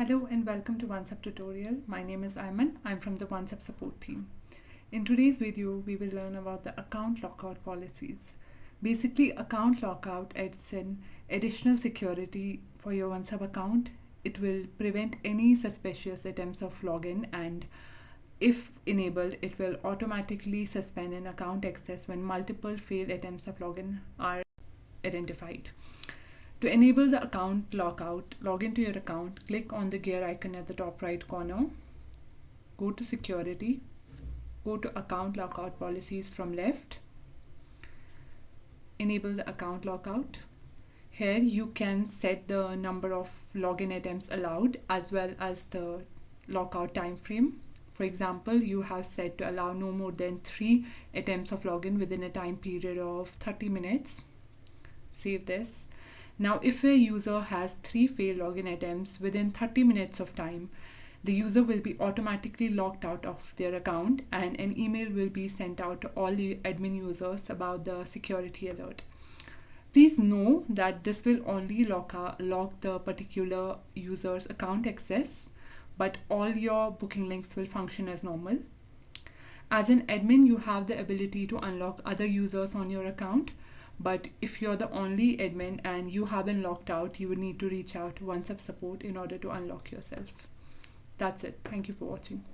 Hello and welcome to OnceHub tutorial. My name is Ayman. I'm from the OnceHub support team. In today's video, we will learn about the account lockout policies. Basically, account lockout adds an additional security for your OnceHub account. It will prevent any suspicious attempts of login, and if enabled, it will automatically suspend an account access when multiple failed attempts of login are identified. To enable the account lockout, log into your account, click on the gear icon at the top right corner, go to security, go to account lockout policies from left, enable the account lockout. Here you can set the number of login attempts allowed as well as the lockout time frame. For example, you have set to allow no more than 3 attempts of login within a time period of 30 minutes. Save this. Now, if a user has 3 failed login attempts within 30 minutes of time, the user will be automatically locked out of their account and an email will be sent out to all the admin users about the security alert. Please know that this will only lock the particular user's account access, but all your booking links will function as normal. As an admin, you have the ability to unlock other users on your account. But if you're the only admin and you have been locked out, you would need to reach out to OnceHub support in order to unlock yourself. That's it. Thank you for watching.